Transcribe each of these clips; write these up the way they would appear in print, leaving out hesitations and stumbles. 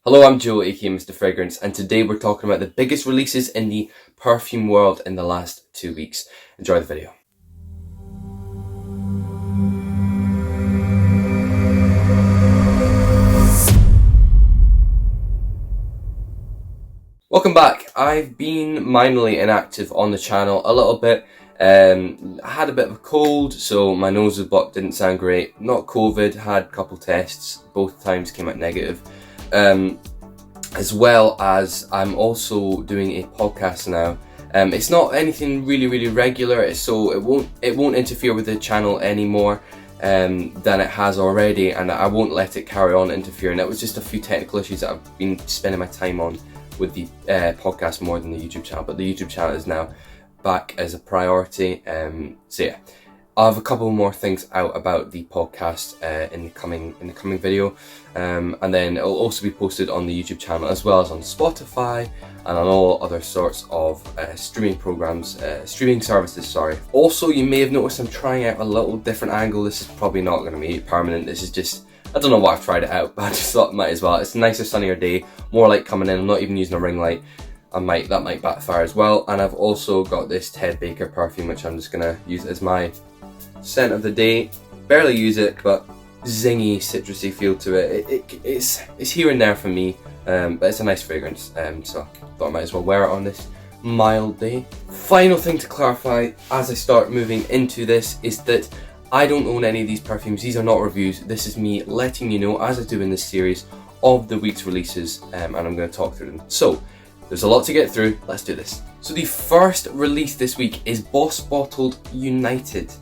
Hello, I'm Joe, aka Mr. Fragrance, and today we're talking about the biggest releases in the perfume world in the last 2 weeks. Enjoy the video. Welcome back. I've been minorly inactive on the channel a little bit. I had a bit of a cold, so my nose was blocked, didn't sound great. Not COVID, had a couple tests, both times came out negative. As well as I'm also doing a podcast now. It's not anything really regular, so it won't interfere with the channel anymore than it has already, and I won't let it carry on interfering. It was just a few technical issues that I've been spending my time on with the podcast more than the YouTube channel, but the YouTube channel is now back as a priority. So yeah, I have a couple more things out about the podcast in the coming video, and then it'll also be posted on the YouTube channel as well as on Spotify and on all other sorts of streaming services. Sorry. Also, you may have noticed I'm trying out a little different angle. This is probably not going to be permanent. This is just, I don't know why I've tried it out, but I just thought might as well. It's a nicer, sunnier day, more light coming in. I'm not even using a ring light. That might backfire as well. And I've also got this Ted Baker perfume, which I'm just gonna use as my scent of the day. Barely use it, but zingy, citrusy feel to it. It's here and there for me, but it's a nice fragrance. So I thought I might as well wear it on this mild day. Final thing to clarify as I start moving into this is that I don't own any of these perfumes. These are not reviews. This is me letting you know, as I do in this series, of the week's releases, and I'm going to talk through them. So there's a lot to get through. Let's do this. So the first release this week is Boss Bottled United.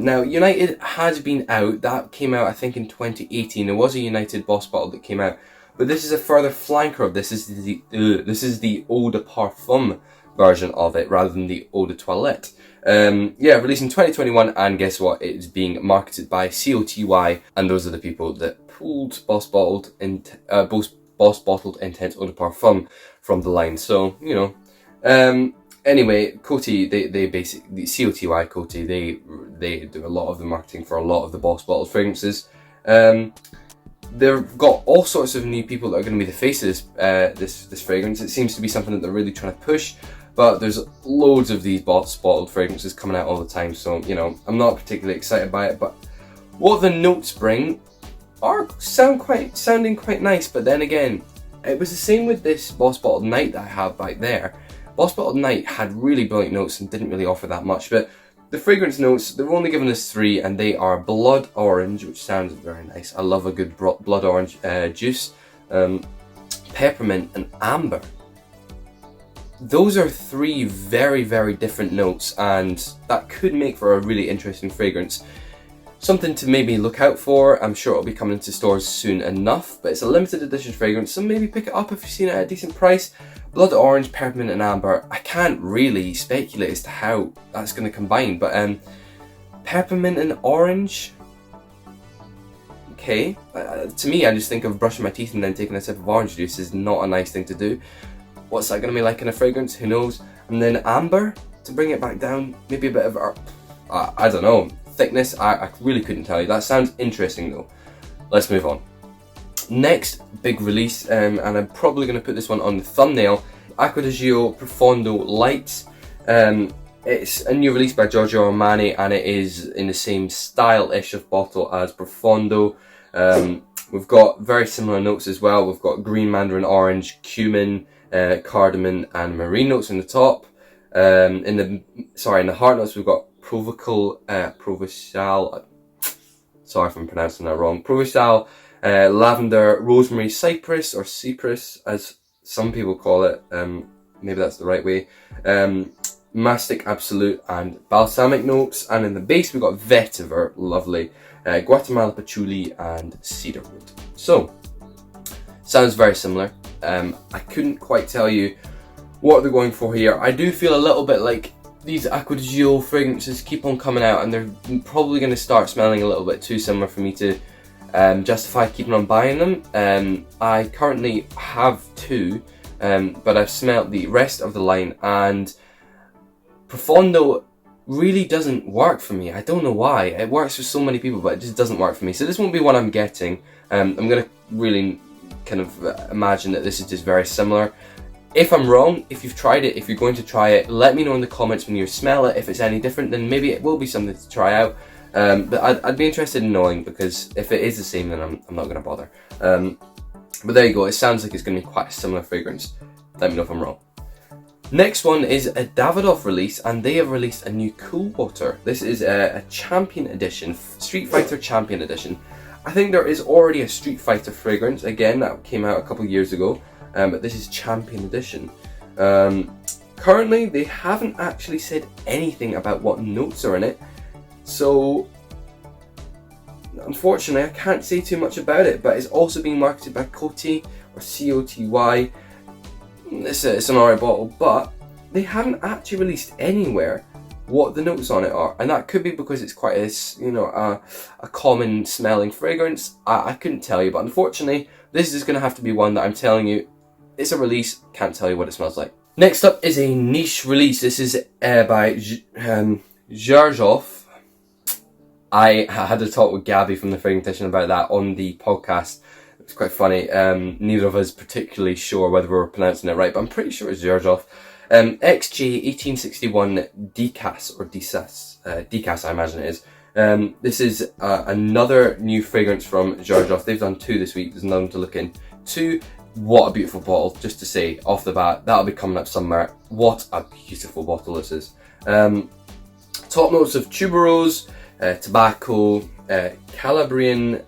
Now, United has been out. That came out, I think, in 2018. There was a United Boss Bottled that came out, but this is a further flanker of this. This is the Eau de Parfum version of it, rather than the Eau de Toilette. Released in 2021, and guess what? It is being marketed by COTY, and those are the people that pulled Boss Bottled Intense Eau de Parfum from the line. So, you know. Anyway, Coty, they basically, COTY Coty, they do a lot of the marketing for a lot of the Boss Bottled fragrances. They've got all sorts of new people that are going to be the face of this fragrance. It seems to be something that they're really trying to push, but there's loads of these Boss Bottled fragrances coming out all the time, so, you know, I'm not particularly excited by it, but what the notes bring are sounding quite nice. But then again, it was the same with this Boss Bottled Night that I have back there. Boss Bottled Night had really brilliant notes and didn't really offer that much, but the fragrance notes, they've only given us 3, and they are blood orange, which sounds very nice. I love a good blood orange juice, peppermint, and amber. Those are 3 very different notes, and that could make for a really interesting fragrance. Something to maybe look out for. I'm sure it'll be coming into stores soon enough, but it's a limited edition fragrance, so maybe pick it up if you've seen it at a decent price. Blood orange, peppermint, and amber. I can't really speculate as to how that's going to combine, but peppermint and orange. Okay, to me, I just think of brushing my teeth and then taking a sip of orange juice is not a nice thing to do. What's that going to be like in a fragrance? Who knows? And then amber to bring it back down. Maybe a bit of I don't know, thickness. I really couldn't tell you. That sounds interesting though. Let's move on. Next big release, and I'm probably going to put this one on the thumbnail, Acqua Profondo Lights. It's a new release by Giorgio Armani, and it is in the same style-ish of bottle as Profondo. We've got very similar notes as well. We've got green mandarin orange, cumin, cardamom, and marine notes in the top. In the heart notes, we've got Provençal. Sorry if I'm pronouncing that wrong. Provençal, lavender, rosemary, cypress, or cypress as some people call it. Maybe that's the right way. Mastic Absolute and balsamic notes. And in the base, we've got vetiver, lovely, Guatemala patchouli, and cedarwood. So, sounds very similar. I couldn't quite tell you what they're going for here. I do feel a little bit like these Acqua fragrances keep on coming out, and they're probably going to start smelling a little bit too similar for me to justify keeping on buying them. I currently have 2, but I've smelled the rest of the line, and Profondo really doesn't work for me. I don't know why. It works for so many people, but it just doesn't work for me. So this won't be one I'm getting. I'm going to really kind of imagine that this is just very similar. If I'm wrong, if you've tried it, if you're going to try it, let me know in the comments when you smell it. If it's any different, then maybe it will be something to try out. But I'd be interested in knowing, because if it is the same, then I'm not going to bother. But there you go, it sounds like it's going to be quite a similar fragrance. Let me know if I'm wrong. Next one is a Davidoff release, and they have released a new Cool Water. This is a Champion Edition, Street Fighter Champion Edition. I think there is already a Street Fighter fragrance, again, that came out a couple years ago, but this is Champion Edition. Currently, they haven't actually said anything about what notes are in it, so unfortunately I can't say too much about it, but it's also being marketed by Coty, or C-O-T-Y. It's an alright bottle, but they haven't actually released anywhere what the notes on it are, and that could be because it's quite a common smelling fragrance. I couldn't tell you, but unfortunately this is going to have to be one that I'm telling you, it's a release, can't tell you what it smells like. Next up is a niche release. This is by Xerjoff. I had a talk with Gabby from the Fragrantician about that on the podcast. It's quite funny. Neither of us particularly sure whether we were pronouncing it right, but I'm pretty sure it's Xerjoff. XJ 1861 Decas, or Decas. Decas, I imagine it is. This is another new fragrance from Xerjoff. They've done 2 this week. There's another one to look in. 2. What a beautiful bottle, just to say off the bat. That'll be coming up somewhere. What a beautiful bottle this is. Top notes of tuberose, tobacco, Calabrian,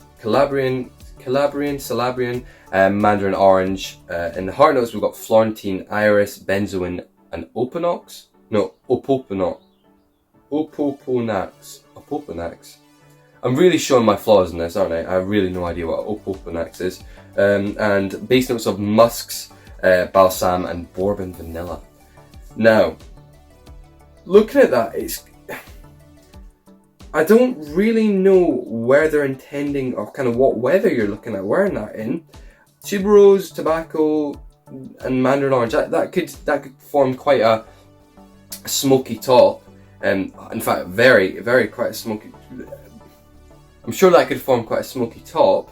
mandarin orange. In the heart notes we've got Florentine, iris, benzoin, and opoponax. I'm really showing my flaws in this, aren't I? I have really no idea what opoponax is. And base notes of musks, balsam, and bourbon vanilla. Now, looking at that, I don't really know where they're intending, or kind of what weather you're looking at wearing that in. Tuberose, tobacco, and mandarin orange. That could form quite a smoky top. In fact, very, very quite a smoky. I'm sure that could form quite a smoky top.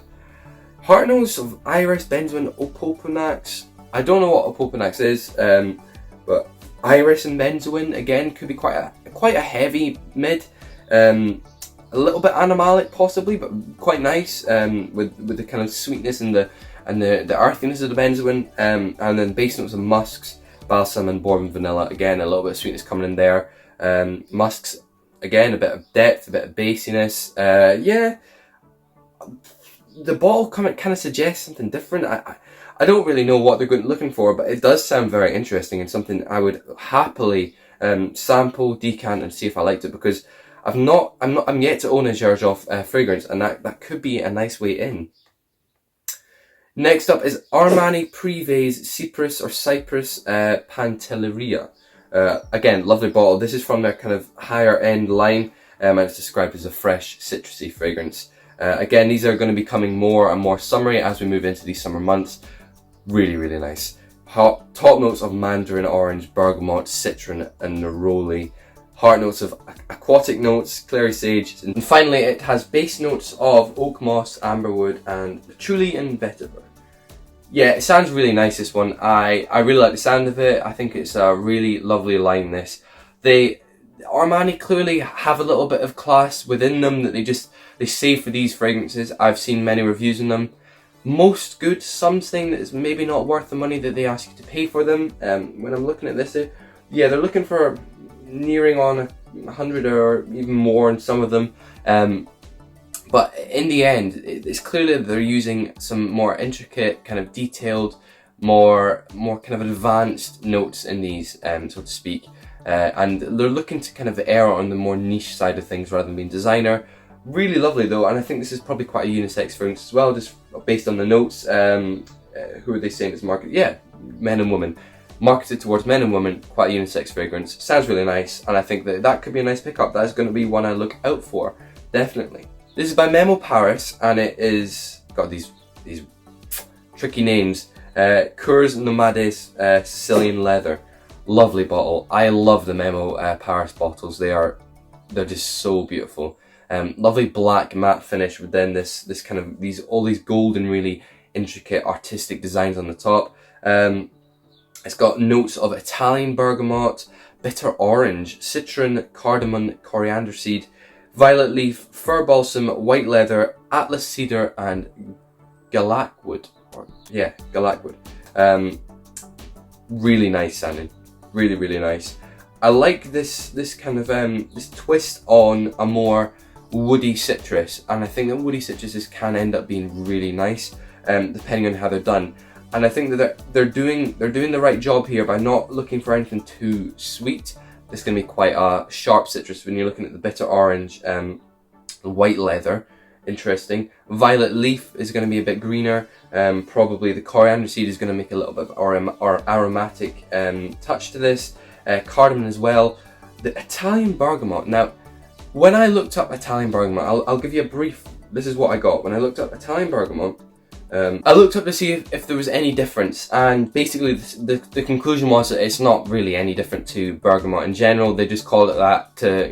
Heart notes of iris, benzoin, opoponax. I don't know what opoponax is, but iris and benzoin again could be quite a heavy mid. A little bit animalic possibly, but quite nice. With the kind of sweetness and the earthiness of the benzoin. And then base notes of musks, balsam, and bourbon vanilla. Again, a little bit of sweetness coming in there. Musks, again, a bit of depth, a bit of bassiness. Yeah. The bottle kind of suggests something different. I don't really know what they're looking for, but it does sound very interesting and something I would happily sample, decant, and see if I liked it, because I'm yet to own a Xerjoff fragrance, and that could be a nice way in. Next up is Armani Privé's Cyprus Pantelleria. Again, lovely bottle. This is from their kind of higher end line, and it's described as a fresh citrusy fragrance. Again, these are going to be coming more and more summery as we move into these summer months. Really, really nice. Top notes of mandarin orange, bergamot, citron, and neroli. Heart notes of aquatic notes, clary sage. And finally, it has base notes of oak moss, amberwood, and patchouli and vetiver. Yeah, it sounds really nice, this one. I really like the sound of it. I think it's a really lovely line, this. Armani clearly have a little bit of class within them that they save for these fragrances. I've seen many reviews on them. Most good, some saying that it's maybe not worth the money that they ask you to pay for them. When I'm looking at this, yeah, they're looking for nearing on 100 or even more in some of them. But in the end, it's clearly that they're using some more intricate, kind of detailed, more kind of advanced notes in these, so to speak. And they're looking to kind of err on the more niche side of things rather than being designer. Really lovely though, and I think this is probably quite a unisex fragrance as well, just based on the notes. Who are they saying it's marketed? Yeah, men and women. Marketed towards men and women, quite a unisex fragrance. Sounds really nice, and I think that could be a nice pickup. That is going to be one I look out for, definitely. This is by Memo Paris, and it is got these tricky names. Cours Nomads Sicilian Leather. Lovely bottle. I love the Memo Paris bottles. They're just so beautiful. Lovely black matte finish within this kind of all these golden, really intricate artistic designs on the top. It's got notes of Italian bergamot, bitter orange, citron, cardamom, coriander seed, violet leaf, fir balsam, white leather, atlas cedar, and galacwood. Galacwood. Really nice sounding. Really, really nice. I like this kind of this twist on a more woody citrus, and I think that woody citruses can end up being really nice, depending on how they're done. And I think that they're doing the right job here by not looking for anything too sweet. It's going to be quite a sharp citrus when you're looking at the bitter orange, white leather. Interesting. Violet leaf is going to be a bit greener. Probably the coriander seed is going to make a little bit of aromatic touch to this. Cardamom as well. The Italian bergamot. Now, when I looked up Italian bergamot, I'll give you a brief. This is what I got when I looked up Italian bergamot. I looked up to see if there was any difference, and basically the conclusion was that it's not really any different to bergamot in general. They just called it that to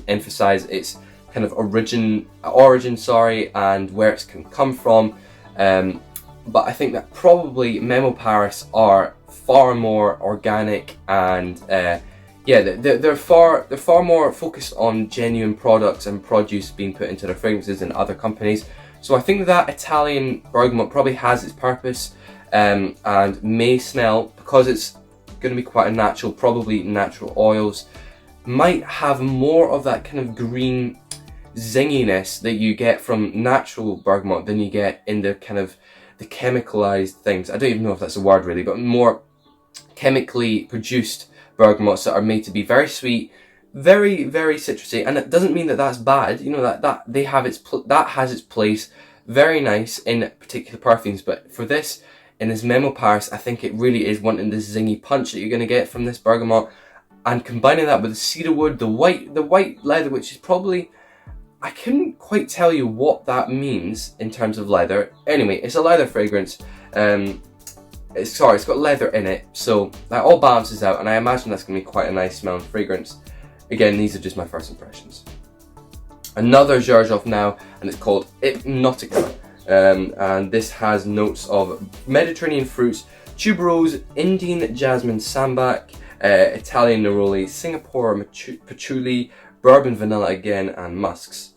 emphasize its kind of origin, and where it's can come from. But I think that probably Memo Paris are far more organic, and they're far more focused on genuine products and produce being put into their fragrances than other companies. So I think that Italian bergamot probably has its purpose, and may smell, because it's going to be quite a natural, probably natural oils, might have more of that kind of green zinginess that you get from natural bergamot than you get in the kind of the chemicalized things. I don't even know if that's a word really, but more chemically produced bergamots that are made to be very sweet, very, very citrusy. And it doesn't mean that that's bad. You know, that they have that has its place. Very nice in particular perfumes, but for this, in this Memo Paris, I think it really is wanting this zingy punch that you're going to get from this bergamot, and combining that with the cedarwood, the white leather, which is probably, I couldn't quite tell you what that means in terms of leather. Anyway, it's a leather fragrance. It's got leather in it, so that all balances out, and I imagine that's going to be quite a nice smelling fragrance. Again, these are just my first impressions. Another Xerjoff now, and it's called Hypnotica, and this has notes of Mediterranean fruits, tuberose, Indian jasmine sambac, Italian neroli, Singapore patchouli, bourbon vanilla again, and musks.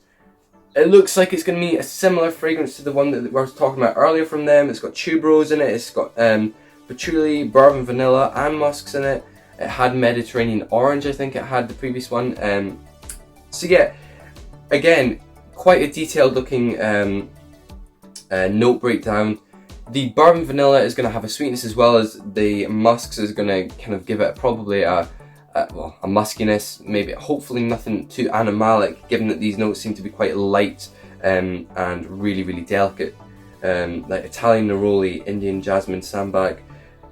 It looks like it's going to be a similar fragrance to the one that we were talking about earlier from them. It's got tuberose in it, it's got patchouli, bourbon vanilla, and musks in it. It had Mediterranean orange, I think it had the previous one. So yeah, again, quite a detailed looking note breakdown. The bourbon vanilla is going to have a sweetness, as well as the musks is going to kind of give it probably a muskiness, maybe, hopefully nothing too animalic, given that these notes seem to be quite light and really, really delicate. Like Italian neroli, Indian jasmine sambac.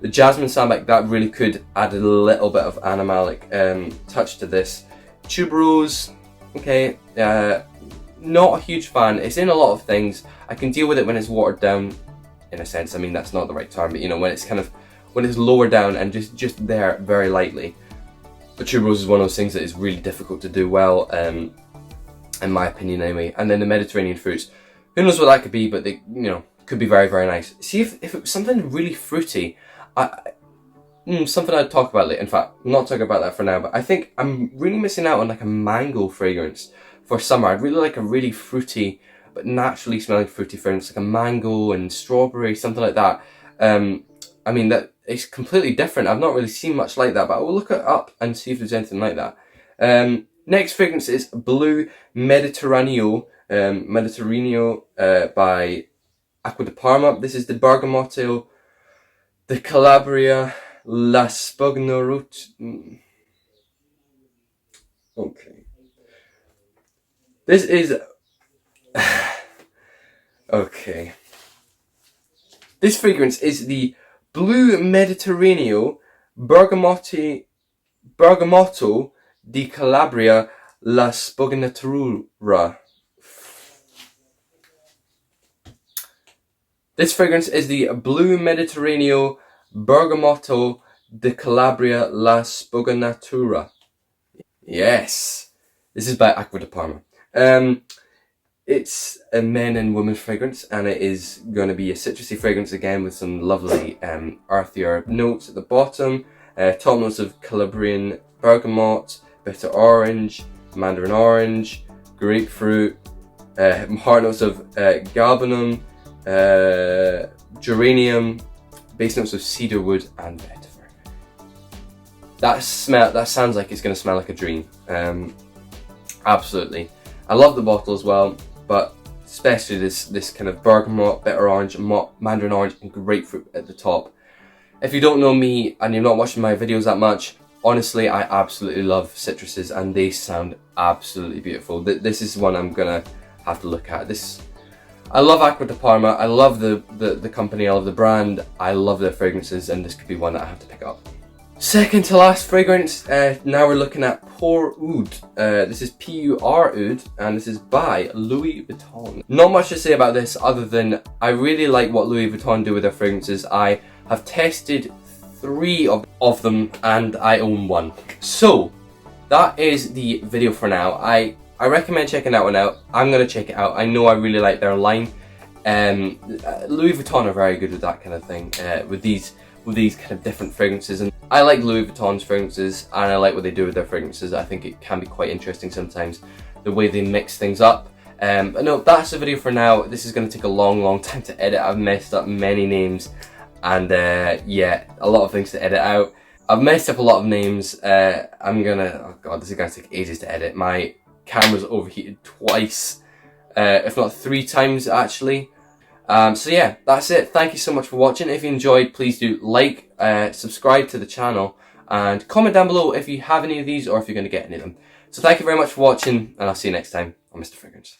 The jasmine sambac, that really could add a little bit of animalic touch to this. Tuberose, okay, not a huge fan. It's in a lot of things. I can deal with it when it's watered down, in a sense. I mean, that's not the right term, but when it's lowered down and just there very lightly. But tuberose is one of those things that is really difficult to do well, in my opinion anyway. And then the Mediterranean fruits, who knows what that could be, but they, could be very, very nice. See, if it was something really fruity, something I'd talk about later. In fact, I'm not talking about that for now, but I think I'm really missing out on like a mango fragrance for summer. I'd really like a really fruity, but naturally smelling fruity fragrance, like a mango and strawberry, something like that. I mean, that it's completely different. I've not really seen much like that, but I will look it up and see if there's anything like that. Next fragrance is Blue Mediterraneo, by Acqua di Parma. This is the Bergamotto, the Calabria, La Spugnorut. Okay. This is... okay. This fragrance is the Blue Mediterraneo Bergamotto di Calabria, La Spugnatura. This fragrance is the Blue Mediterraneo Bergamotto di Calabria, La Spugnatura. Yes. This is by Acqua di Parma. It's a men and women fragrance, and it is going to be a citrusy fragrance again with some lovely earthier notes at the bottom. Top notes of Calabrian bergamot, bitter orange, mandarin orange, grapefruit, heart notes of galbanum, geranium, base notes of cedarwood and vetiver. That sounds like it's going to smell like a dream. Absolutely. I love the bottle as well, but especially this kind of bergamot, bitter orange, mandarin orange and grapefruit at the top. If you don't know me and you're not watching my videos that much, honestly, I absolutely love citruses and they sound absolutely beautiful. This is one I'm gonna have to look at. I love Acqua di Parma. I love the company, I love the brand, I love their fragrances, and this could be one that I have to pick up. Second to last fragrance, now we're looking at Pour Oud. This is P-U-R Oud, and this is by Louis Vuitton. Not much to say about this other than I really like what Louis Vuitton do with their fragrances. I have tested 3 of them and I own 1. So, that is the video for now. I recommend checking that one out. I'm going to check it out. I know I really like their line. Louis Vuitton are very good with that kind of thing, with these kind of different fragrances, and I like Louis Vuitton's fragrances and I like what they do with their fragrances. I think it can be quite interesting sometimes, the way they mix things up. But no, that's the video for now. This is going to take a long time to edit. I've messed up many names and yeah, a lot of things to edit out. I've messed up a lot of names. Oh god, this is going to take ages to edit. My camera's overheated twice, if not 3 times actually. So yeah, that's it. Thank you so much for watching. If you enjoyed, please do like, subscribe to the channel, and comment down below if you have any of these or if you're going to get any of them. So thank you very much for watching, and I'll see you next time on Mr. Fragrance.